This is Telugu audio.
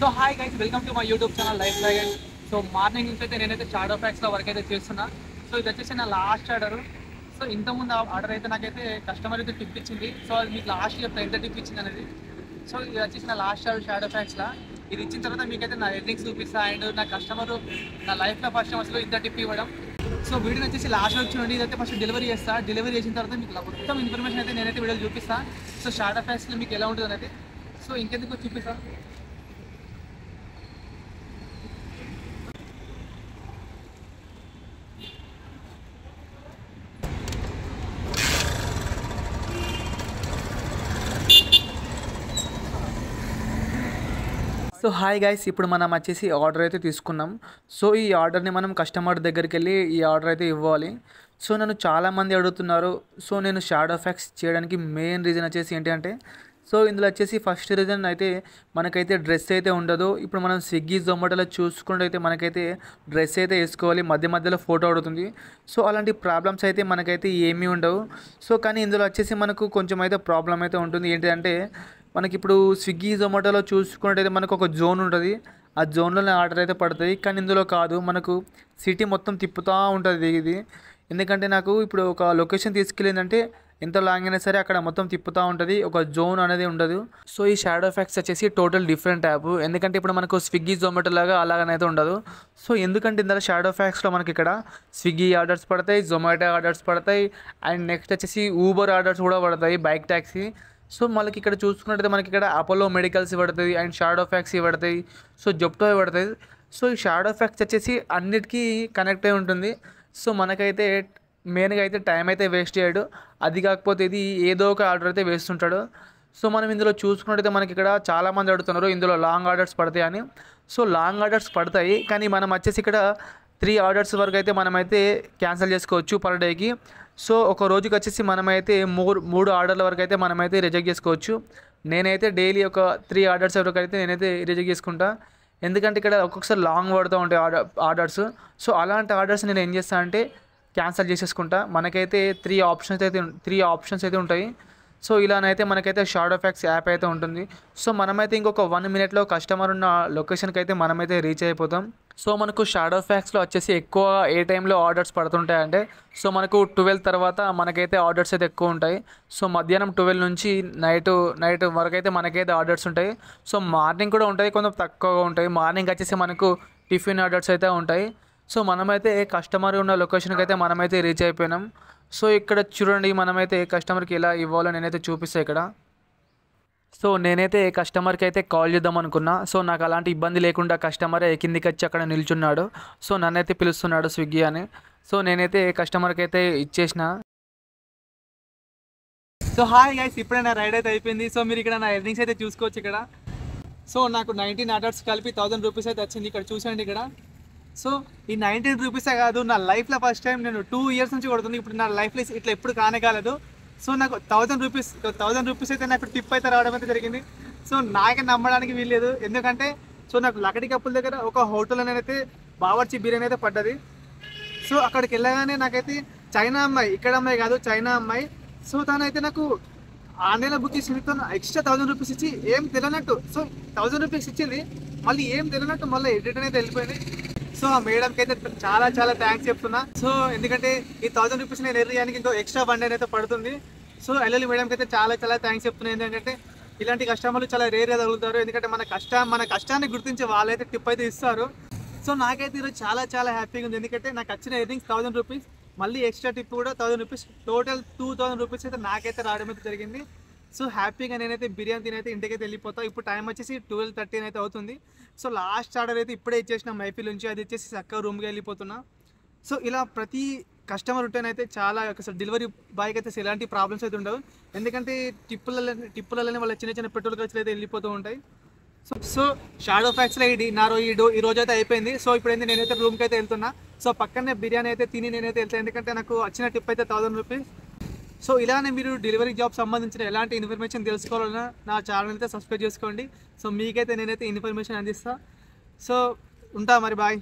So hi guys, welcome to my YouTube channel life dragon. So morning నుంచి అయితే నేనైతే షాడో ఫ్యాక్స్లో వర్క్ అయితే చేస్తున్నా. సో ఇది వచ్చేసి నా లాస్ట్ ఆర్డర్. సో ఇంతకుముందు ఆర్డర్ అయితే నాకైతే కస్టమర్ అయితే టిప్ ఇచ్చింది. సో అది మీకు లాస్ట్ చెప్తా ఎంత టిప్ ఇచ్చింది అనేది. సో ఇది వచ్చేసి నా లాస్ట్ ఆర్డర్ షాడో ఫ్యాక్స్లో. ఇది ఇచ్చిన తర్వాత మీకైతే నా ఎర్నింగ్స్ చూపిస్తా. అండ్ నా కస్టమర్ నా లైఫ్లో ఫస్ట్ టైం అసలు ఇంత టిప్ ఇవ్వడం. సో వీడియో వచ్చేసి లాస్ట్ వరకు చూడండి. ఇదైతే ఫస్ట్ డెలివరీ చేస్తా. డెలివరీ చేసిన తర్వాత మీకు మొత్తం ఇన్ఫర్మేషన్ అయితే నేనైతే వీడియోలో చూపిస్తా. సో షాడో ఫ్యాక్స్లో మీకు ఎలా ఉంటుంది అనేది. సో ఇంకెందుకు చూపిస్తా. సో హాయ్ గైస్, ఇప్పుడు మనం వచ్చేసి ఆర్డర్ అయితే తీసుకున్నాం. సో ఈ ఆర్డర్ని మనం కస్టమర్ దగ్గరికి వెళ్ళి ఈ ఆర్డర్ అయితే ఇవ్వాలి. సో నన్ను చాలామంది అడుగుతున్నారు. సో నేను షాడో ఫ్యాక్స్ చేయడానికి మెయిన్ రీజన్ వచ్చేసి ఏంటి అంటే, సో ఇందులో వచ్చేసి ఫస్ట్ రీజన్ అయితే మనకైతే డ్రెస్ అయితే ఉండదు. ఇప్పుడు మనం స్విగ్గీ జొమాటోలో చూసుకుంటూ అయితే మనకైతే డ్రెస్ అయితే వేసుకోవాలి, మధ్య మధ్యలో ఫోటో అడుగుతుంది. సో అలాంటి ప్రాబ్లమ్స్ అయితే మనకైతే ఏమీ ఉండవు. సో కానీ ఇందులో వచ్చేసి మనకు కొంచెం అయితే ప్రాబ్లం అయితే ఉంటుంది. ఏంటంటే మనకి ఇప్పుడు స్విగ్గీ జొమాటోలో చూసుకున్నట్టయితే మనకు ఒక జోన్ ఉంటుంది. ఆ జోన్లోనే ఆర్డర్ అయితే పడుతుంది. కానీ ఇందులో కాదు, మనకు సిటీ మొత్తం తిప్పుతూ ఉంటుంది ఇది. ఎందుకంటే నాకు ఇప్పుడు ఒక లొకేషన్ తీసుకెళ్ళిందంటే ఎంత లాంగ్ అయినా సరే అక్కడ మొత్తం తిప్పుతూ ఉంటుంది, ఒక జోన్ అనేది ఉండదు. సో ఈ షాడో ఫ్యాక్స్ వచ్చేసి టోటల్ డిఫరెంట్ యాప్. ఎందుకంటే ఇప్పుడు మనకు స్విగ్గీ జొమాటో లాగా అలాగనైతే ఉండదు. సో ఎందుకంటే ఇందులో షాడో ఫ్యాక్స్లో మనకి ఇక్కడ స్విగ్గీ ఆర్డర్స్ పడతాయి, జొమాటో ఆర్డర్స్ పడతాయి, అండ్ నెక్స్ట్ వచ్చేసి ఊబర్ ఆర్డర్స్ కూడా పడతాయి, బైక్ ట్యాక్సీ. సో మనకి ఇక్కడ చూసుకున్నట్టయితే మనకి ఇక్కడ అపోలో మెడికల్స్ పడుతుంది, అండ్ షాడో ఫ్యాక్స్ పడతాయి, సో జొప్టో పడుతుంది. సో ఈ షాడో ఫ్యాక్స్ వచ్చేసి అన్నిటికీ కనెక్ట్ అయి ఉంటుంది. సో మనకైతే మెయిన్గా అయితే టైం అయితే వేస్ట్ చేయడు. అది కాకపోతే ఇది ఏదో ఒక ఆర్డర్ అయితే వేస్తుంటాడు. సో మనం ఇందులో చూసుకున్నట్టయితే మనకి ఇక్కడ చాలామంది అడుగుతున్నారు ఇందులో లాంగ్ ఆర్డర్స్ పడతాయి అని. సో లాంగ్ ఆర్డర్స్ పడతాయి, కానీ మనం వచ్చేసి ఇక్కడ 3 ఆర్డర్స్ వరకు అయితే మనమైతే క్యాన్సిల్ చేసుకోవచ్చు పర్ డేకి. సో ఒక రోజుకి వచ్చేసి మనమైతే 3 ఆర్డర్ల వరకు అయితే మనమైతే రిజెక్ట్ చేసుకోవచ్చు. నేనైతే డైలీ ఒక 3 ఆర్డర్స్ వరకు అయితే నేనైతే రిజెక్ట్ చేసుకుంటా. ఎందుకంటే ఇక్కడ ఒక్కొక్కసారి లాంగ్ పడుతూ ఉంటాయి ఆర్డర్స్. సో అలాంటి ఆర్డర్స్ నేను ఏం చేస్తాను అంటే క్యాన్సిల్ చేసేసుకుంటా. మనకైతే 3 ఆప్షన్స్ అయితే ఉంటాయి. సో ఇలానైతే మనకైతే షాడో ఫ్యాక్స్ యాప్ అయితే ఉంటుంది. సో మనమైతే ఇంకొక 1 మినిట్లో కస్టమర్ ఉన్న లొకేషన్కి అయితే మనమైతే రీచ్ అయిపోతాం. సో మనకు షాడో ఫ్యాక్స్లో వచ్చేసి ఎక్కువ ఏ టైంలో ఆర్డర్స్ పడుతుంటాయంటే, సో మనకు 12 తర్వాత మనకైతే ఆర్డర్స్ అయితే ఎక్కువ ఉంటాయి. సో మధ్యాహ్నం 12 నుంచి నైట్ వరకు అయితే మనకైతే ఆర్డర్స్ ఉంటాయి. సో మార్నింగ్ కూడా ఉంటాయి, కొంచెం తక్కువగా ఉంటాయి. మార్నింగ్ వచ్చేసి మనకు టిఫిన్ ఆర్డర్స్ అయితే ఉంటాయి. సో మనమైతే కస్టమర్ ఉన్న లొకేషన్కి అయితే మనమైతే రీచ్ అయిపోయినాం. సో ఇక్కడ చూడండి, మనమైతే కస్టమర్కి ఎలా ఇవ్వాలో నేనైతే చూపిస్తాను ఇక్కడ. సో నేనైతే కస్టమర్కి అయితే కాల్ చేద్దాం అనుకున్నా. సో నాకు అలాంటి ఇబ్బంది లేకుండా కస్టమరే కిందికి వచ్చి అక్కడ నిల్చున్నాడు. సో నన్నైతే పిలుస్తున్నాడు స్విగ్గీ అని. సో నేనైతే కస్టమర్కి అయితే ఇచ్చేసిన. సో హాయ్ గైస్, ఇప్పుడే నా రైడ్ అయితే అయిపోయింది. సో మీరు ఇక్కడ నా ఎర్నింగ్స్ అయితే చూసుకోవచ్చు ఇక్కడ. సో నాకు 19 ఆర్డర్స్ కలిపి 1000 రూపీస్ అయితే వచ్చింది. ఇక్కడ చూసండి ఇక్కడ. సో ఈ 19 రూపీసే కాదు, నా లైఫ్లో ఫస్ట్ టైం నేను 2 ఇయర్స్ నుంచి కొడుతుంది. ఇప్పుడు నా లైఫ్లో ఇట్లా ఎప్పుడు కానే కాలేదు. సో నాకు 1000 రూపీస్ అయితే నాకు టిప్ అయితే రావడం అయితే జరిగింది. సో నాకే నమ్మడానికి వీల్లేదు. ఎందుకంటే సో నాకు లకడి కప్పుల దగ్గర ఒక హోటల్లోనైతే బావర్చి బిర్యానీ అయితే పడ్డది. సో అక్కడికి వెళ్ళగానే నాకైతే చైనా అమ్మాయి, ఇక్కడ అమ్మాయి కాదు, చైనా అమ్మాయి. సో తనైతే నాకు ఆన్లైన్లో బుక్ చేసి ఎక్స్ట్రా 1000 రూపీస్ ఇచ్చి ఏం తెలియనట్టు, సో 1000 రూపీస్ ఇచ్చింది, మళ్ళీ ఏం తెలియనట్టు మళ్ళీ రిటర్న్ అయితే వెళ్ళిపోయింది. సో ఆ మేడంకి అయితే చాలా చాలా థ్యాంక్స్ చెప్తున్నా. సో ఎందుకంటే ఈ 1000 రూపీస్ నేను ఎర్రియడానికి ఇంకో ఎక్స్ట్రా 1 అయితే పడుతుంది. సో ఎల్ఎల్ఈ మేడంకి అయితే చాలా చాలా థ్యాంక్స్ చెప్తున్నాను. ఎందుకంటే ఇలాంటి కస్టమర్లు చాలా రేర్గా తగులుతారు. ఎందుకంటే మన కష్టాన్ని గుర్తించి వాళ్ళైతే టిప్ అయితే ఇస్తారు. సో నాకైతే ఈరోజు చాలా చాలా హ్యాపీగా ఉంది. ఎందుకంటే నాకు వచ్చిన ఎర్నింగ్స్ 1000 రూపీస్, మళ్ళీ ఎక్స్ట్రా టిప్ కూడా 1000 రూపీస్, టోటల్ 2000 రూపీస్ అయితే నాకైతే రావడం అయితే జరిగింది. సో హ్యాపీగా నేనైతే బిర్యానీ తినైతే ఇంటికైతే వెళ్ళిపోతాను. ఇప్పుడు టైం వచ్చేసి 12:13 అయితే అవుతుంది. సో లాస్ట్ ఆర్డర్ అయితే ఇప్పుడే ఇచ్చేసిన మైఫిల్ నుంచి, అది ఇచ్చేసి చక్కగా రూమ్కి వెళ్ళిపోతున్నా. సో ఇలా ప్రతి కస్టమర్ ఉంటేనైతే చాలా అసలు డెలివరీ బాయ్కి అయితే ఎలాంటి ప్రాబ్లమ్స్ అయితే ఉండవు. ఎందుకంటే టిప్పులలోనే వాళ్ళ చిన్న చిన్న పెట్రోల్ ఖర్చులు అయితే వెళ్ళిపోతూ ఉంటాయి. సో షాడో ఫ్యాక్స్లో ఈ రోజు అయితే అయిపోయింది. సో ఇప్పుడైతే నేనైతే రూమ్కి అయితే వెళ్తున్నా. సో పక్కనే బిర్యానీ అయితే తిని నేనైతే వెళ్తాను. ఎందుకంటే నాకు వచ్చిన టిప్ అయితే 1000 రూపీస్. సో ఇలానే మీరు డెలివరీ జాబ్ సంబంధించిన ఎలాంటి ఇన్ఫర్మేషన్ తెలుసుకోవాలన్నా నా ఛానల్ అయితే సబ్స్క్రైబ్ చేసుకోండి. సో మీకైతే నేనైతే ఇన్ఫర్మేషన్ అందిస్తాను. సో ఉంటా మరి, బాయ్.